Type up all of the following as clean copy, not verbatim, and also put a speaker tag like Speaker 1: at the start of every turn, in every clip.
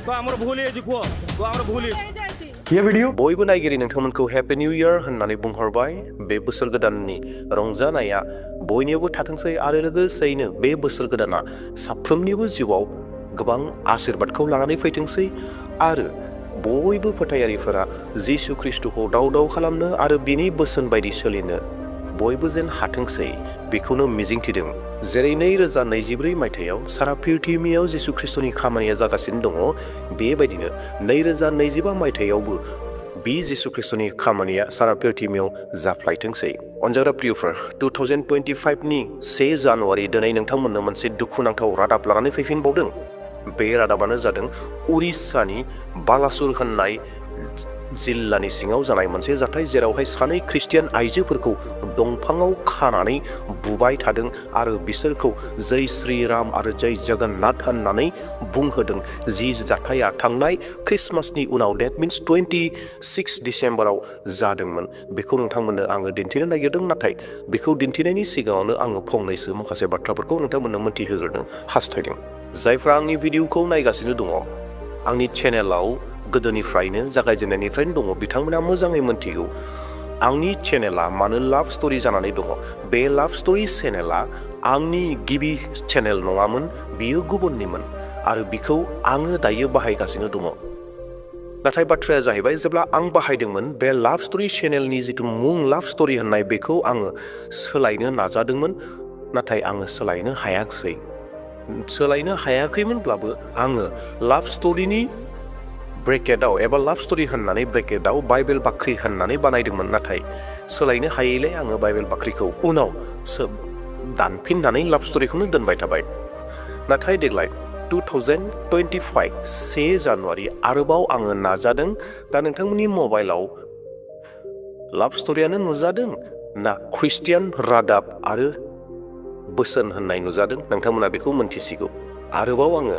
Speaker 1: ये वीडियो
Speaker 2: बयबो नायगिरि नोंथांमोनखौ हैप्पी न्यू इयार होननानै बुंहरबाय। बे बोसोर गोदाननि रंजानाया बयनियावबो थाथोंसै आरो लोगोसेयैनो बे बोसोर गोदाना साफ्रोमनिबो जिउआव गोबां आशीर्बादखौ लानानै फैथोंसै आरो बयबो फोथायारिफोरा जिसु ख्रिस्टखौ दाव दाव खालामनो आरो बिनि बोसोन बायदि सोलिनो बयबो जेन हाथोंसै बेखौनो मिजिंथिदों। जेरै 2024 मायथाइयाव सारा पृथिबियाव जिसु ख्रिस्टनि खामानिया जागासिनो दङ, बेबायदिनो 2025 मायथाइयावबो बि जिसु ख्रिस्टनि खामानिया सारा पृथिबियाव जाफ्लायथोंसै। अनजाग्रा प्रियफोर, 2025 नि 1 जानुवारि दिनै नोंथांमोननो मोनसे दुखुनांथाव रादाब लानानै फैफिनबावदों। बे रादाबानो जादों उरिस्सानि बालासुर होननाय जिल्लानि सिङाव जानाय मोनसे जाथाय, जेरावहाय सानै ख्रिस्टियान आइजोफोरखौ दंफाङाव खानानै बुबाय थादों आरो बिसोरखौ जय श्री राम आरो जय जगन्नाथ होननानै बुंहोदों। जि जाथाया थांनाय ख्रिस्टमासनि उनाव, डेट मिन्स 26 डिसेम्बराव जादोंमोन। बेखौ नोंथांमोननो आङो दिन्थिनो नागिरदों, नाथाय बेखौ दिन्थिनायनि सिगाङावनो आङो फंनैसो माखासे बाथ्राफोरखौ नोंथांमोननो मोनथिहोग्रोनो हास्थायदों। जायफ्रा आंनि भिडिअखौ नायगासिनो दङ, आंनि चेनेलाव गोदोनिफ्रायनो जागायजेननायनिफ्रायनो दङ, बिथांमोना मोजाङै मोनथिगौ आंनि चेनेला मानो लाभ स्ट'रि जानानै दङ। बे लाभ स्ट'रि चेनेला आंनि गिबि चेनेल नङामोन, बियो गुबुननिमोन आरो बिखौ आङो दायो बाहायगासिनो दङ। नाथाय बाथ्राया जाहैबाय, जेब्ला आं बाहायदोंमोन बे लाभ स्ट'रि चेनेलनि जिथु मुं लाभ स्ट'रि होननाय, बेखौ आङो सोलायनो नाजादोंमोन, नाथाय आङो सोलायनो हायाखै। सोलायनो हायाखैमोनब्लाबो आङो लाभ स्ट'रिनि ब्रेकेटआव एबा लाभ स्ट'रि होननानै ब्रेकेटआव बाइबेल बाख्रि होननानै बानायदोंमोन, नाथाय सोलायनो हायैलाय आङो बाइबेल बाख्रिखौ उनाव दानफिननानै लाभ स्ट'रिखौनो दोनबाय थाबाय। नाथाय देग्लाय 2025 1 जानुवारि आरोबाव आङो नाजादों। दा नोंथांमोननि मबाइलाव लाभ स्ट'रियानो नुजादों ना ख्रिस्टियान रादाब आरो बोसोन होननाय नुजादों, नोंथांमोना बेखौ मोनथिसिगौ। आरोबाव आङो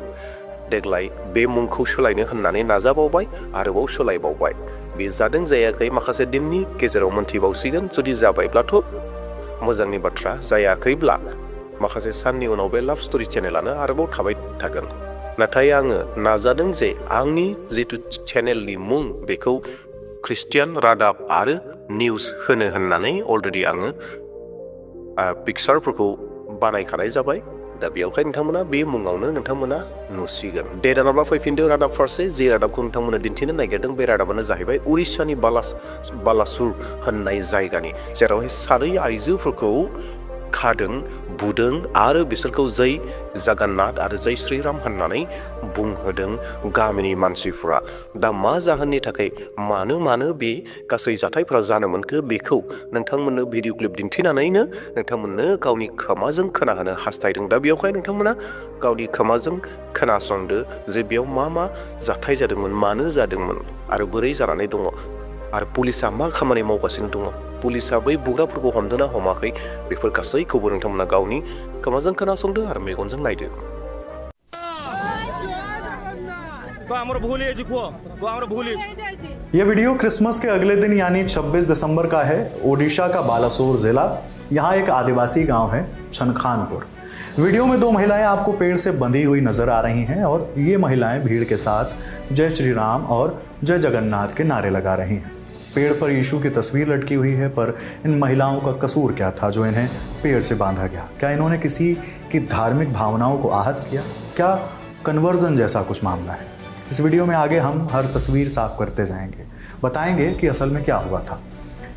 Speaker 2: देग्लाय बे मुंखौ सोलायनो होननानै नाजाबावबाय, आरोबाव सोलायबावबाय। बे जादों जायाखै माखासे दिननि गेजेराव मोनथिबावसिगोन। जुदि जाबायब्लाथ' मोजांनि बाथ्रा, जायाखैब्ला माखासे साननि उनाव बे लाभ स्ट'रि चेनेलानो आरोबाव थाबाय थागोन। नाथाय आङो नाजादों जे आंनि जिथु चेनेलनि मुं बेखौ ख्रिस्टियान रादाब आरो निउस होनो होननानै अलरेडि आङो पिकचारफोरखौ बानायखानाय जाबाय। दा बेयावहाय नोंथांमोना बे मुङावनो नोंथांमोना नुसिगोन। दे दानाब्ला फैफिनदो रादाब फारसे। जे रादाबखौ नोंथांमोना दिन्थिनो नागिरदों, बे रादाबानो जाहैबाय उरिस्सानि बालासुर होननाय जायगानि, जेरावहाय सानै आइजोफोरखौ खादों, बुदों आरो बिसोरखौ जय जगन्नाथ आरो जय श्रीराम होननानै बुंहोदों गामिनि मानसिफोरा। दा मा जाहोननि थाखाय मानो बे गासै जाथायफोरा जानो मोनखो, बेखौ नोंथांमोननो भिडिअ क्लिप दिन्थिनानैनो नोंथांमोननो गावनि खोमाजों खोनाहोनो हास्थायदों। दा बेयावहाय नोंथांमोना गावनि खोमाजों खोनासंदो जे बेयाव मा जाथाय जादोंमोन, मानो जादोंमोन आरो बोरै जानानै दङ, आरो पुलिसा मा खामानि मावगासिनो दङ, पुलिसा बै बुग्राफोरखौ हमदोंना हमाखै, बेफोर गासैखौबो नोंथांमोना गावनि खोमाजों खोनासंदो आरो मेगनजों नायदो।
Speaker 1: ये वीडियो क्रिसमस के अगले दिन यानी 26 दिसंबर का है। ओडिशा का बालासोर जिला, यहाँ एक आदिवासी गांव है छनखानपुर। वीडियो में 2 महिलाएं आपको पेड़ से बंधी हुई नजर आ रही हैं और ये महिलाएं भीड़ के साथ जय श्री राम और जय जगन्नाथ के नारे लगा रही हैं। पेड़ पर यीशु की तस्वीर लटकी हुई है, पर इन महिलाओं का कसूर क्या था जो इन्हें पेड़ से बांधा गया? क्या इन्होंने किसी की धार्मिक भावनाओं को आहत किया? क्या कन्वर्जन जैसा कुछ मामला है? इस वीडियो में आगे हम हर तस्वीर साफ करते जाएंगे, बताएंगे कि असल में क्या हुआ था।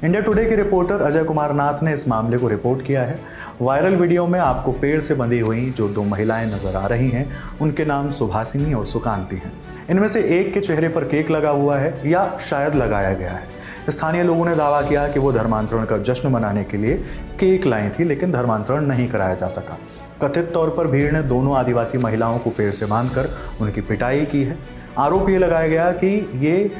Speaker 1: इंडिया टुडे के रिपोर्टर अजय कुमार नाथ ने इस मामले को रिपोर्ट किया है। वायरल वीडियो में आपको पेड़ से बंधी हुई जो 2 महिलाएं नजर आ रही हैं, उनके नाम सुभासिनी और सुकांति हैं। इनमें से एक के चेहरे पर केक लगा हुआ है या शायद लगाया गया है। स्थानीय लोगों ने दावा किया कि वो धर्मांतरण का जश्न मनाने के लिए केक लाई थी, लेकिन धर्मांतरण नहीं कराया जा सका। कथित तौर पर भीड़ ने दोनों आदिवासी महिलाओं को पेड़ से बांधकर उनकी पिटाई की है। आरोप ये लगाया गया कि ये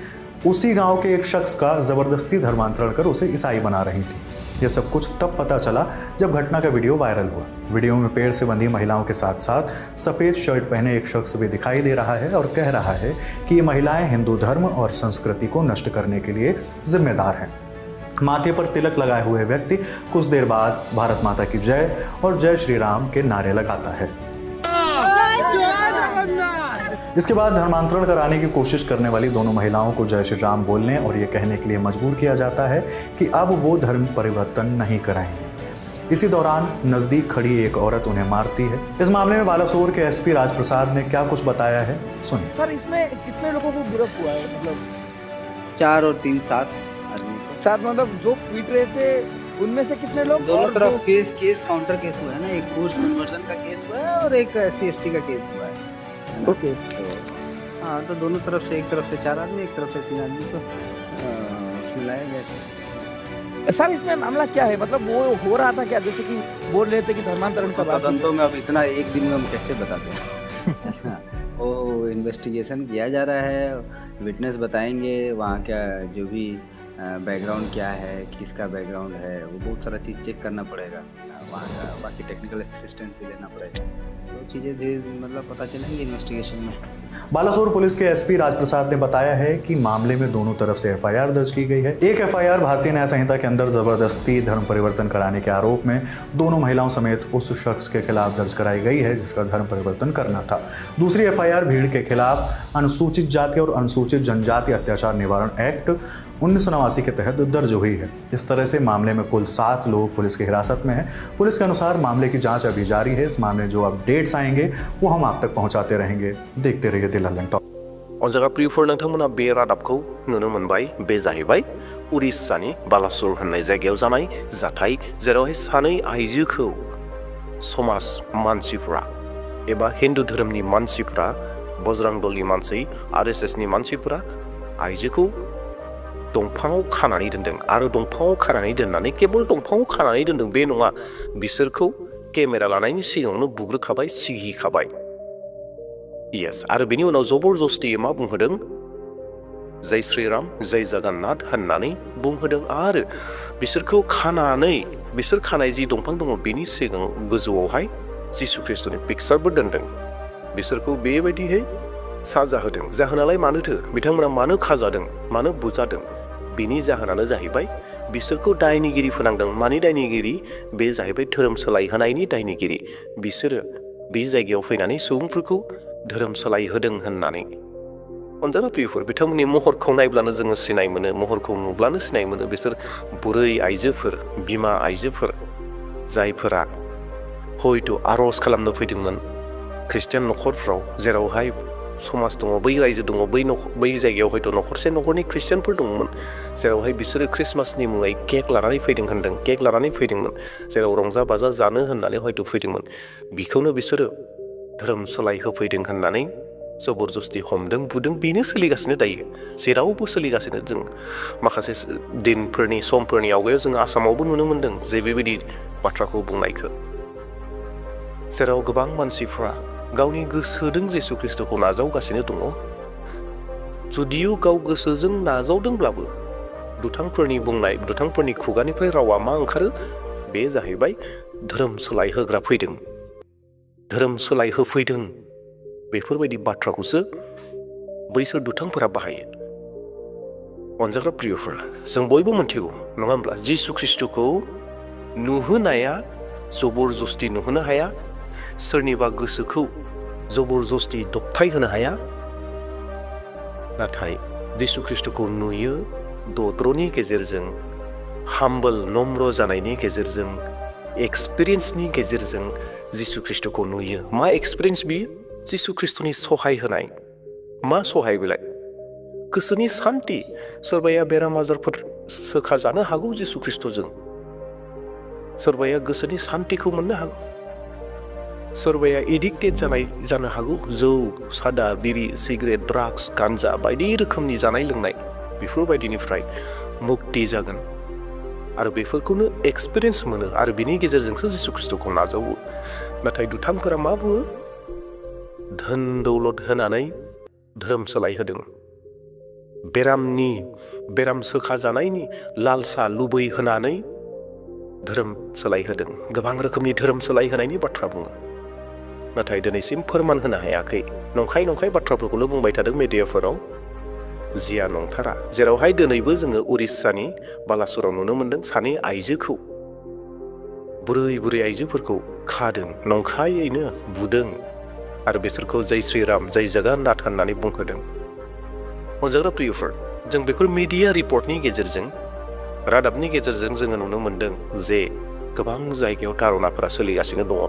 Speaker 1: उसी गांव के एक शख्स का जबरदस्ती धर्मांतरण कर उसे ईसाई बना रही थी। यह सब कुछ तब पता चला जब घटना का वीडियो वायरल हुआ। वीडियो में पेड़ से बंधी महिलाओं के साथ साथ सफ़ेद शर्ट पहने एक शख्स भी दिखाई दे रहा है और कह रहा है कि ये महिलाएं हिंदू धर्म और संस्कृति को नष्ट करने के लिए जिम्मेदार हैं। माथे पर तिलक लगाए हुए व्यक्ति कुछ देर बाद भारत माता की जय और जय श्री राम के नारे लगाता है। इसके बाद धर्मांतरण कराने की कोशिश करने वाली दोनों महिलाओं को जय श्री राम बोलने और ये कहने के लिए मजबूर किया जाता है कि अब वो धर्म परिवर्तन नहीं कराएंगे। इसी दौरान नजदीक खड़ी एक औरत उन्हें मारती है। इस मामले में बालासोर के एसपी राजप्रसाद ने क्या कुछ बताया है, सुनिए।
Speaker 3: सर, इसमें कितने लोगों को गिरफ्त हुआ है? मतलब
Speaker 4: 4 और 3 7 आदमी को।
Speaker 3: 4, मतलब जो पीट रहे थे उनमें से कितने लोग?
Speaker 4: दोनों तरफ केस काउंटर केस हुआ है ना, एक फोर्स कन्वर्जन का केस हुआ है और एक SC/ST का केस हुआ है।
Speaker 3: ओके।
Speaker 4: तो हाँ, तो दोनों तरफ से, एक तरफ से 4 आदमी, एक तरफ से 3 आदमी को उसमें लाया गया।
Speaker 3: सर, इसमें मामला क्या है? मतलब वो हो रहा था क्या, जैसे कि बोल रहे थे कि धर्मांतरण का बात?
Speaker 4: तो मैं अब इतना एक दिन में हम कैसे बताते हैं? वो इन्वेस्टिगेशन किया जा रहा है, विटनेस बताएंगे, वहाँ का जो भी बैकग्राउंड क्या है, किसका बैकग्राउंड है, वो बहुत सारा चीज़ चेक करना पड़ेगा, वहाँ का बाकी टेक्निकल असिस्टेंस भी लेना पड़ेगा, तो चीज़ें धीरे मतलब पता चलेंगी इन्वेस्टिगेशन में।
Speaker 1: बालासोर पुलिस के एसपी राजप्रसाद ने बताया है कि मामले में दोनों तरफ से FIR दर्ज की गई है। एक FIR भारतीय न्याय संहिता के अंदर जबरदस्ती धर्म परिवर्तन कराने के आरोप में दोनों महिलाओं समेत उस शख्स के खिलाफ दर्ज कराई गई है जिसका धर्म परिवर्तन करना था। दूसरी FIR भीड़ के खिलाफ अनुसूचित जाति और अनुसूचित जनजाति अत्याचार निवारण एक्ट 1989 के तहत दर्ज हुई है। इस तरह से मामले में कुल 7 लोग पुलिस की हिरासत में हैं। पुलिस के अनुसार मामले की जांच अभी जारी है। इस मामले में जो अपडेट्स आएंगे वो हम आप तक पहुंचाते रहेंगे। देखते रहिए दिलालन टॉक।
Speaker 2: अनजागा प्रियफोर नोंथांमोना बे रादाबखौ नुनो मोनबाय। बे जाहैबाय उड़िष्यानि बालासोर होननाय जायगायाव जानाय जाथाय, जेरावहाय सानै आइजोखौ समाज मानसिफोरा एबा हिन्दु धोरोमनि मानसिफोरा, बजरं दलनि मानसि, RSSनि मानसिफोरा आइजोखौ दंफाङाव खानानै दोनदों आरो दंफाङाव खानानै दोननानै केबल दंफाङाव खानानै दोनदों बे नङा, बिसोरखौ केमेरा लानायनि सिगाङावनो बुग्रोखाबाय, सिगिखाबाय। यस, आरो बेनि उनाव जबरदस्ति मा बुंहोदों? जय श्रीराम जय जगन्नाथ होननानै बुंहोदों आरो बिसोरखौ खानानै, बिसोर खानाय जि दंफां दङ बेनि सिगां गोजौआवहाय जिसु ख्रिस्टनि पिक्चारबो दोनदों। बिसोरखौ बेबायदिहै साजा होदों। जाहोनालाय मानोथो? बिथांमोना मानो खाजादों, मानो बुजादों? बिनि जाहोनानो जाहैबाय बिसोरखौ दायनिगिरि फोनांदों। मानि दायनिगिरि? बे जाहैबाय धोरोम सोलायहोनायनि दायनिगिरि। बिसोरो बे जायगायाव फैनानै सुबुंफोरखौ धोरोम सोलायहोदों होननानै। अनजाना प्रियफोर, बिथांमोननि महरखौ नायब्लानो जोङो सिनाय मोनो, महरखौ नुब्लानो सिनाय मोनो। बिसोर बुरै आइजोफोर, बिमा आइजोफोर, जायफोरा हयथ' आर'ज खालामनो फैदोंमोन ख्रिस्टियान न'खरफ्राव, जेरावहाय समाज दङ, बै रायजो दङ, बै जायगायाव हयथ' न'खरसे न'खरनि ख्रिस्टियानफोर दंमोन, जेरावहाय बिसोरो ख्रिस्टमासनि मुङै केक लानानै फैदों होनदों, केक लानानै फैदोंमोन, जेराव रंजा बाजा जानो होननानै हयथ' फैदोंमोन। बिखौनो बिसोरो धोरोम सोलाय होफैदों होननानै जबरदस्ति हमदों, बुदों। बेनो सोलिगासिनो दायो, जेरावबो सोलिगासिनो। जों माखासे दिनफोरनि, समफोरनि आवगायाव जों आसामावबो नुनो मोन्दों जे बेबायदि बाथ्राखौ बुंनायखौ, जेराव गोबां मानसिफ्रा गावनि गोसोजों जिसु ख्रिस्टखौ नाजावगासिनो दङ। जुदियो गाव गोसोजों नाजावदोंब्लाबो दुथांफोरनि बुंनाय, दुथांफोरनि खुगानिफ्राय रावा मा ओंखारो? बे जाहैबाय धोरोम सोलायहोग्रा फैदों, धोरोम सोलायहोफैदों। बेफोरबायदि बाथ्राखौसो बैसोर दुथांफोरा बाहायो। अनजाग्रा प्रियफोर, जों बयबो मोनथिगौ नङा होमब्ला? जिसु ख्रिस्टखौ नुहोनाया जबरदस्ति नुहोनो हाया, सोरनिबा गोसोखौ जबरदस्ति दबथाय होनो हाया। नाथाय जिसु ख्रिस्टखौ नुयो दद्र'नि गेजेरजों, हाम्बल नम्र जानायनि गेजेरजों, एक्सपिरियेन्सनि गेजेरजों जिसु ख्रिस्टखौ नुयो। मा एक्सपिरियेन्स बियो? जिसु ख्रिस्टनि सहाय होनाय। मा सहाय बेलाय? गोसोनि सान्ति। सोरबाया बेराम आजारफोर सोखाजानो हागौ जिसु ख्रिस्टजों, सोरबाया गोसोनि सान्तिखौ मोननो हागौ, सोरबाया एडिक्टेड जानाय जानो हागौ, जौ, सादा, बिरि, सिगारेट, ड्राग्स, गान्जा बायदि रोखोमनि जानाय लोंनाय, बेफोरबायदिनिफ्राय मुक्ति जागोन आरो बेफोरखौनो एक्सपिरियेन्स मोनो आरो बिनि गेजेरजोंसो जिसु ख्रिस्टखौ नाजावो। नाथाय दुथांफोरा मा बुङो? धोन दौलत होनानै धोरोम सोलायहोदों। बेराम सोखाजानायनि लालसा लुबैहोनानै धोरोम सोलायहोदों। गोबां रोखोमनि धोरोम सोलायहोनायनि बाथ्रा बुङो, नाथाय दिनैसिम फोरमान होनो हायाखै। नंखाय बाथ्राफोरखौल' बुंबाय थादों मेडियाफोराव, जिया नंथारा। जेरावहाय दिनैबो जोङो उड़िष्यानि बालासोराव नुनो मोन्दों सानै आइजोखौ, बुरै आइजोफोरखौ खादों, नंखायैनो बुदों, आरो बिसोरखौ जय श्रीराम जय जगन्नाथ होननानै बुंहोदों। अनजाग्रा प्रियफोर, जों बेफोर मिडिया रिपर्टनि गेजेरजों रादाबनि गेजेरजों जोङो नुनो मोन्दों जे गोबां जायगायाव तारनाफोरा सोलिगासिनो दङ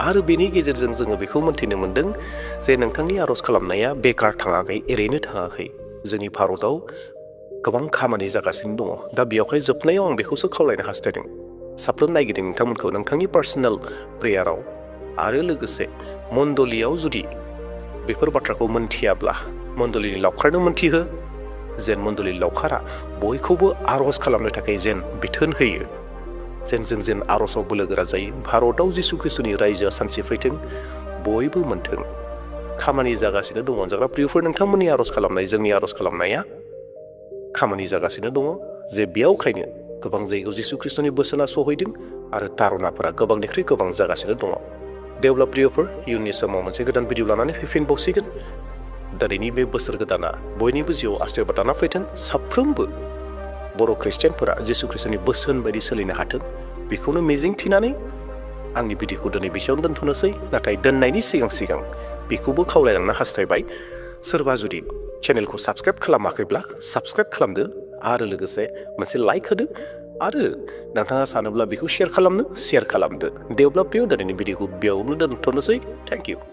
Speaker 2: आरो बेनि गेजेरजों जोङो बेखौ मोन्थिनो मोन्दों जे नोंथांनि आर'ज खालामनाया बेकार थाङाखै, एरैनो थाङाखै। जोंनि भारताव गोबां खामानि जागासिनो दङ। दा बेयावहाय जोबनायाव आं बेखौसो खावलायनो हास्थायदों साफ्रोम नायगिरिं नोंथांमोनखौ नोंथांनि पार्सनेल प्रेयाराव आरो लोगोसे मण्डलियाव जुदि बेफोर बाथ्राखौ मोन्थियाब्ला मण्डलिनि लावखारनो मोन्थिहो, जेन मण्डलिनि लावखारा बयखौबो आर'ज खालामनो थाखाय जेन बिथोन होयो, जेन आर'जआव बोलोगोरा जायो। भारताव जिसु ख्रिस्ट'नि रायजोआ सानसे फैथों, बयबो मोन्थों। खामानि जागासिनो दङ अनजाग्रा प्रियफोर, नोंथांमोननि आर'ज खालामनाय, जोंनि आर'ज खालामनाया खामानि जागासिनो दङ जे बेयावखायनो गोबां जायगायाव जिसु ख्रिस्ट'नि बोसोना सहैदों आरो तारनाफोरा गोबांनिख्रुइ गोबां जागासिनो दङ। दे अब्ला प्रियफोर, इयुननि समाव मोनसे गोदान भिडिअ लानानै फैफिनबावसिगोन। दिनैनि बे बोसोर गोदाना बयनिबो जिउआव आशीर्बाद लाना फैथों। साफ्रोमबो बर' ख्रिस्टियानफोरा जिसु ख्रिस्ट'नि बोसोन बायदि सोलिनो हाथों, बेखौनो मिजिं थिनानै आंनि भिडिअखौ दिनै बेसेयावनो दोनथ'नोसै। नाथाय दोननायनि सिगां बेखौबो खावलायलांनो हास्थायबाय, सोरबा जुदि चेनेलखौ साबस्क्राइब खालामाखैब्ला साबस्क्राइब खालामदो आरो लोगोसे मोनसे लाइक होदो आरो नोंथाङा सानोब्ला बेखौ शेयार खालामदो। दे अब्ला प्रिय, दिनैनि भिडिअखौ बेयावनो दोनथ'नोसै। Thank you.